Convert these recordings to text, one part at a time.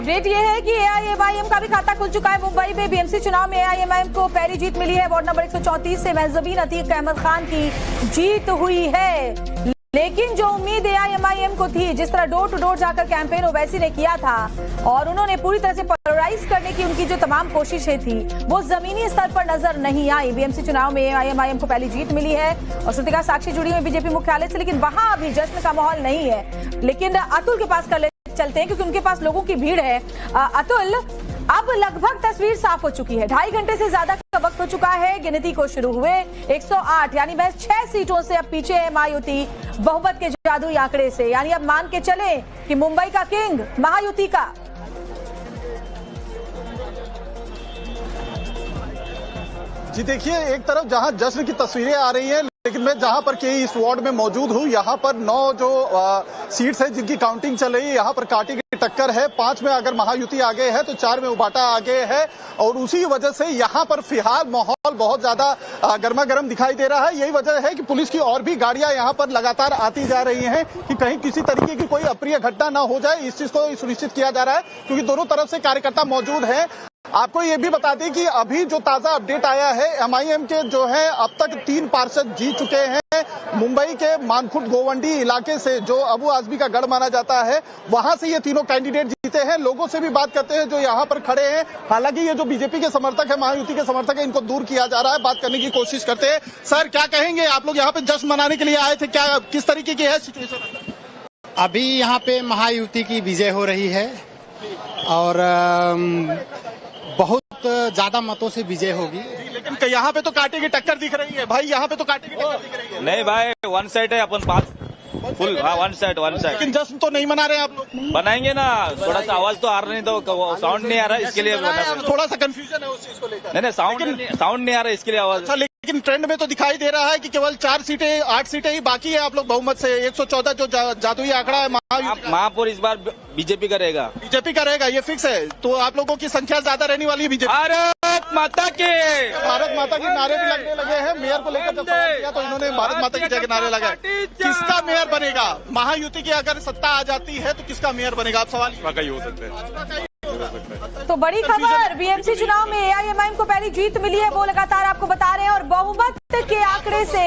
Update ये है कि एआईएमआईएम का भी खाता खुल चुका है। मुंबई में बीएमसी चुनाव में एआईएमआईएम को पहली जीत मिली है। वार्ड नंबर 134 से महजबीन अतीक अहमद खान की जीत हुई है। लेकिन जो उम्मीद एआईएमआईएम को थी, जिस तरह डोर टू डोर जाकर कैंपेन ओवैसी ने किया था और उन्होंने पूरी तरह से पोलराइज करने की उनकी जो तमाम कोशिशें थी, वो जमीनी स्तर पर नजर नहीं आई। बीएमसी चुनाव में एआईएमआईएम को पहली जीत मिली है और श्रुतिका साक्षी जुड़ी हुई बीजेपी मुख्यालय से, लेकिन वहां अभी जश्न का माहौल नहीं है। लेकिन अतुल के पास चलते हैं क्योंकि उनके पास लोगों की भीड़ है। अतुल, अब लगभग तस्वीर साफ हो चुकी है। 2.5 घंटे से ज्यादा का वक्त हो चुका है गिनती को शुरू हुए। 108 यानी महज 6 सीटों से अब पीछे है महायुति बहुमत के जादुई आंकड़े से। यानी अब मान के चले कि मुंबई का किंग महायुति का। जी देखिए, एक तरफ जहां जश्न की तस्वीरें आ रही हैं, लेकिन मैं जहां पर के इस वार्ड में मौजूद हूं, यहां पर 9 जो सीट्स हैं जिनकी काउंटिंग चल रही है, यहां पर कांटे की टक्कर है। 5 में अगर महायुति आगे है तो 4 में उबाटा आगे है और उसी वजह से यहां पर फिलहाल माहौल बहुत ज्यादा गर्मा गर्म दिखाई दे रहा है। यही वजह है कि पुलिस की और भी गाड़ियां यहां पर लगातार आती जा रही हैं कि कहीं किसी तरीके की कोई अप्रिय घटना न हो जाए, इस चीज को सुनिश्चित किया जा रहा है क्योंकि दोनों तरफ से कार्यकर्ता मौजूद हैं। आपको ये भी बता दें कि अभी जो ताजा अपडेट आया है, एमआईएम के जो है अब तक 3 पार्षद जीत चुके हैं। मुंबई के मानखुर्द गोवंडी इलाके से, जो अबू आजमी का गढ़ माना जाता है, वहां से ये तीनों कैंडिडेट जीते हैं। लोगों से भी बात करते हैं जो यहाँ पर खड़े हैं। हालांकि ये जो बीजेपी के समर्थक है, महायुति के समर्थक है, इनको दूर किया जा रहा है। बात करने की कोशिश करते हैं। सर, क्या कहेंगे? आप लोग यहाँ पे जश्न मनाने के लिए आए थे, क्या किस तरीके की है सिचुएशन? अभी यहाँ पे महायुति की विजय हो रही है और बहुत ज्यादा मतों से विजय होगी। लेकिन यहाँ पे तो कांटे की टक्कर दिख रही है भाई, यहाँ पे तो कांटे की टक्कर दिख रही है। नहीं भाई, वन साइड है, अपन 5 फुल। हाँ, वन साइड। लेकिन जश्न तो नहीं मना रहे हैं आप लोग? बनाएंगे ना, थोड़ा सा आवाज तो आ रहा नहीं, तो साउंड नहीं आ रहा, इसके लिए थोड़ा सा कंफ्यूजन है उस चीज को लेकर। नहीं, साउंड नहीं आ रहा, इसके लिए आवाज। अच्छा, लेकिन ट्रेंड में तो दिखाई दे रहा है कि केवल 8 सीटें ही बाकी है आप लोग बहुमत से। 114 जो जादुई आंकड़ा है महापौर इस बार बीजेपी करेगा। बीजेपी करेगा, ये फिक्स है। तो आप लोगों की संख्या ज्यादा रहने वाली है बीजेपी। भारत माता के नारे भी लगने लगे हैं। मेयर को लेकर जब सवाल किया तो इन्होंने भारत माता की जगह नारे लगाए। किसका मेयर बनेगा? महायुति की अगर सत्ता आ जाती है तो किसका मेयर बनेगा? आप सवाल ही हो सकते हैं। तो बड़ी खबर, बीएमसी चुनाव में एआईएमआईएम को पहली जीत मिली है, वो लगातार आपको बता रहे हैं। और बहुमत के आंकड़े से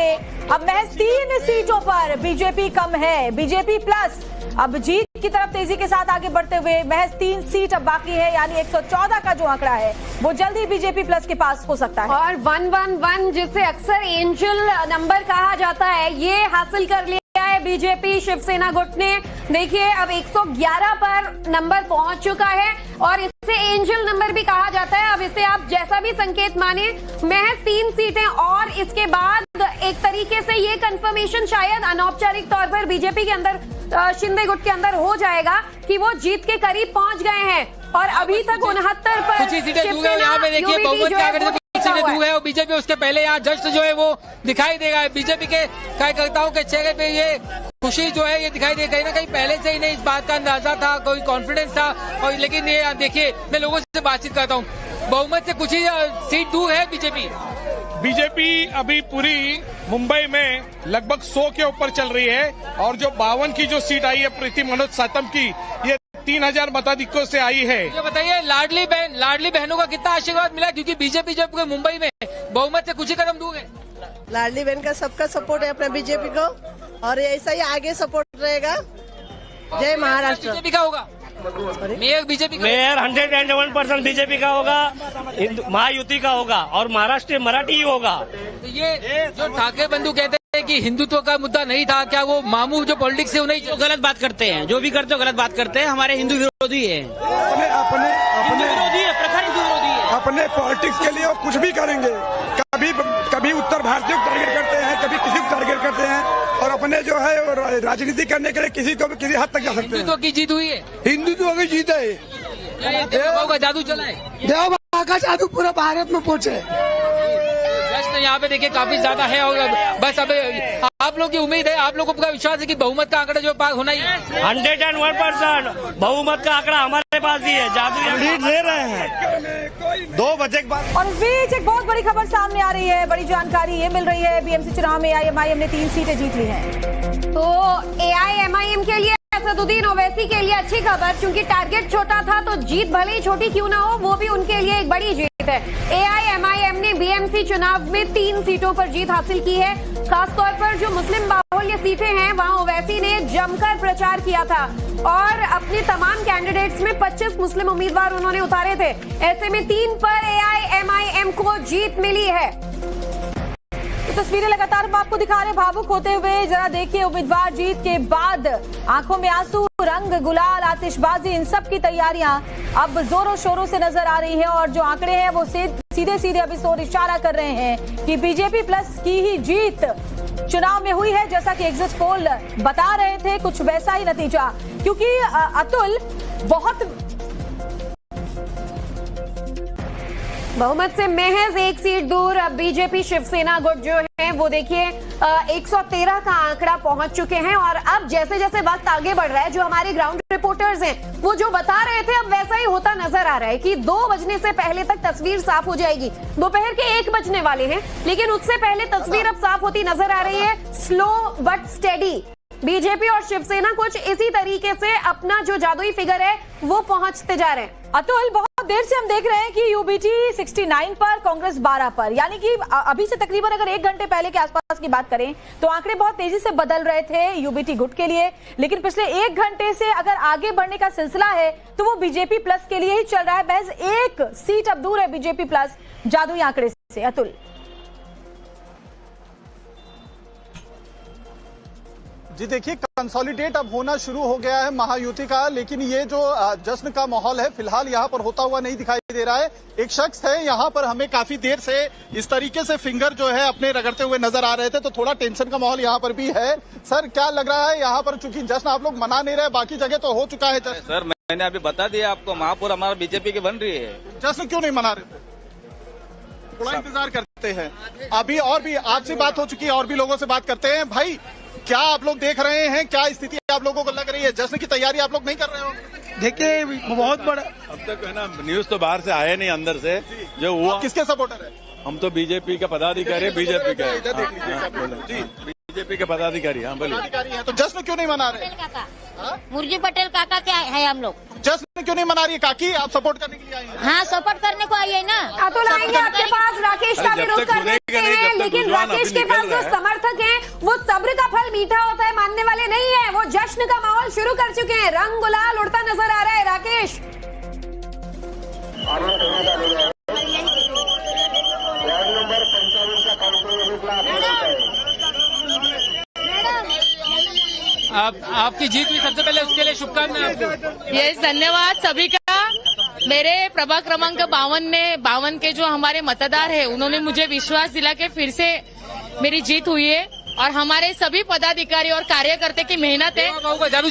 अब महज 3 सीटों पर बीजेपी कम है, बीजेपी प्लस अब जीत की तरफ तेजी के साथ आगे बढ़ते हुए महज 3 सीट अब बाकी है। यानी 114 का जो आंकड़ा है वो जल्द ही बीजेपी प्लस के पास हो सकता है। और 111 जिसे अक्सर एंजल नंबर कहा जाता है, ये हासिल कर लिया है बीजेपी शिवसेना गुट ने। देखिए, अब 111 पर नंबर पहुंच चुका है और इसे एंजल नंबर भी कहा जाता है। अब इसे आप जैसा भी संकेत माने, महज 3 सीटें और इसके बाद एक तरीके से ये कंफर्मेशन शायद अनौपचारिक तौर पर बीजेपी के अंदर, शिंदे गुट के अंदर हो जाएगा कि वो जीत के करीब पहुंच गए हैं। और अभी तक 69 पर कुछ ही सीटें दूर है। यहाँ पे देखिए बहुमत के आंकड़े से सीटें दूर है और बीजेपी उसके पहले यहाँ जश्न जो है वो दिखाई देगा। बीजेपी के कार्यकर्ताओं के चेहरे पे ये खुशी जो है ये दिखाई दे, कहीं ना कहीं पहले से ही नहीं इस बात का अंदाजा था, कोई कॉन्फिडेंस था। और लेकिन ये देखिए, मैं लोगों से बातचीत करता हूँ, बहुमत से कुछ ही सीट दूर है बीजेपी अभी पूरी मुंबई में लगभग 100 के ऊपर चल रही है और जो 52 की जो सीट आई है प्रीति मनोज सातम की, ये 3000 मताधिक्यों से आई है। ये बताइए, लाडली बहनों का कितना आशीर्वाद मिला? क्योंकि बीजेपी जब मुंबई में बहुमत से कुछ ही कदम दूर है। लाडली बहन का सबका सपोर्ट है अपना बीजेपी को और ऐसा ही आगे सपोर्ट रहेगा। जय महाराष्ट्र। बीजेपी का होगा मेयर, बीजेपी का मेयर 101% बीजेपी का होगा, महायुति का होगा और महाराष्ट्र मराठी ही होगा। तो ये जो ठाकरे बंधु कहते हैं कि हिंदुत्व का मुद्दा नहीं था, क्या वो मामू जो पॉलिटिक्स से उन्हें जो गलत बात करते हैं, जो भी करते हो गलत बात करते हैं, हमारे हिंदू विरोधी है, अपने विरोधी है, प्रखर हिंदू विरोधी है। अपने पॉलिटिक्स के लिए वो कुछ भी करेंगे। कभी उत्तर भारतीयों को टारगेट करते हैं, कभी किसी को टारगेट करते हैं और अपने जो है राजनीति करने के लिए किसी को भी किसी हद तक जा सकते हैं। हिंदुत्व की जीत हुई है, हिंदुत्व की जीत है। देव का जादू चला है, देव का जादू पूरा भारत में पहुंचे। जश्न यहाँ पे देखिए काफी ज्यादा है और बस अब आप लोग की उम्मीद है, आप लोगों का विश्वास है कि बहुमत का आंकड़ा जो पार होना ही है। 101% बहुमत का आंकड़ा हमारे पास ही है, जादू लीड ले रहे हैं 2 बजे के बाद। और इस बीच एक बहुत बड़ी खबर सामने आ रही है, बड़ी जानकारी ये मिल रही है, बीएमसी चुनाव में एआईएमआईएम ने 3 सीटें जीत ली हैं। तो एआईएमआईएम के लिए असदुद्दीन ओवैसी के लिए अच्छी खबर, क्योंकि टारगेट छोटा था तो जीत भले ही छोटी क्यों ना हो, वो भी उनके लिए एक बड़ी जीत है। AIMIM ने BMC चुनाव में 3 सीटों पर जीत हासिल की है। खासतौर पर जो मुस्लिम बाहुल्य सीटें हैं वहां ओवैसी ने जमकर प्रचार किया था और अपने तमाम कैंडिडेट्स में 25 मुस्लिम उम्मीदवार उन्होंने उतारे थे। ऐसे में 3 पर AIMIM को जीत मिली है। तस्वीरें लगातार हम आपको दिखा रहे हैं भावुक होते हुए। जरा देखिए, उम्मीदवार जीत के बाद आंखों में आंसू, रंग गुलाल, आतिशबाजी, इन सब की तैयारियां अब जोरों शोरों से नजर आ रही हैं और जो आंकड़े हैं वो सीधे सीधे अब इस ओर इशारा कर रहे हैं कि बीजेपी प्लस की ही जीत चुनाव में हुई है। जैसा कि एग्जिट पोल बता रहे थे, कुछ वैसा ही नतीजा, क्योंकि अतुल बहुत बहुमत से महज 1 सीट दूर बीजेपी शिवसेना गुट जो है वो देखिए 113 का आंकड़ा पहुंच चुके हैं। और अब जैसे जैसे वक्त आगे बढ़ रहा है, जो हमारे ग्राउंड रिपोर्टर्स हैं वो जो बता रहे थे अब वैसा ही होता नजर आ रहा है कि 2 बजने से पहले तक तस्वीर साफ हो जाएगी। दोपहर के 1 बजने वाले हैं, लेकिन उससे पहले तस्वीर अब साफ होती नजर आ रही है। स्लो बट स्टेडी बीजेपी और शिवसेना कुछ इसी तरीके से अपना जो जादुई फिगर है वो पहुंचते जा रहे हैं। अतुल, बहुत देर से हम देख रहे हैं कि यूबीटी 69 पर, कांग्रेस 12 पर, यानी कि अभी से तकरीबन अगर 1 घंटे पहले के आसपास की बात करें तो आंकड़े बहुत तेजी से बदल रहे थे यूबीटी गुट के लिए, लेकिन पिछले 1 घंटे से अगर आगे बढ़ने का सिलसिला है तो वो बीजेपी प्लस के लिए ही चल रहा है। महज 1 सीट अब दूर है बीजेपी प्लस जादुई आंकड़े से। अतुल, जी देखिए, कंसोलिडेट अब होना शुरू हो गया है महायुति का, लेकिन ये जो जश्न का माहौल है फिलहाल यहाँ पर होता हुआ नहीं दिखाई दे रहा है। एक शख्स है यहाँ पर, हमें काफी देर से इस तरीके से फिंगर जो है अपने रगड़ते हुए नजर आ रहे थे, तो थोड़ा टेंशन का माहौल यहाँ पर भी है। सर, क्या लग रहा है यहाँ पर, चूंकि जश्न आप लोग मना नहीं रहे, बाकी जगह तो हो चुका है जश्न। सर, मैंने अभी बता दिया आपको, महापौर हमारा बीजेपी की बन रही है। जश्न क्यों नहीं मना रहे थे? थोड़ा इंतजार करते हैं। अभी और भी आपसे बात हो चुकी है, और भी लोगों से बात करते हैं। भाई, क्या आप लोग देख रहे हैं, क्या स्थिति आप लोगों को लग रही है? जश्न की तैयारी आप लोग नहीं कर रहे हो? देखिए, बहुत बड़ा अब तक है ना, न्यूज तो बाहर से आया नहीं, अंदर से जो हुआ। किसके सपोर्टर है? हम तो बीजेपी का पदाधिकारी, बीजेपी का बीजेपी के पदाधिकारी। हाँ, बोलिए। तो जश्न क्यों नहीं मना रहे? मुर्जी पटेल काका क्या है हम लोग। जश्न क्यों नहीं मना रही है? काकी, आप सपोर्ट करने के लिए आई हैं? हाँ, सपोर्ट करने को आई है ना। अतुल, आएंगे आपके पास, राकेश का विरोध कर देते हैं, लेकिन राकेश के पास जो समर्थक हैं वो सब्र का फल मीठा होता है मानने वाले नहीं है। वो जश्न का माहौल शुरू कर चुके हैं, रंग गुलाल उड़ता नजर आ रहा है। राकेश, आपकी जीत हुई, सबसे पहले उसके लिए शुभकामनाएं आपको। यस, धन्यवाद सभी का। मेरे प्रभाग क्रमांक 52 के जो हमारे मतदार है उन्होंने मुझे विश्वास दिला के फिर से मेरी जीत हुई है, और हमारे सभी पदाधिकारी और कार्यकर्ता की मेहनत है।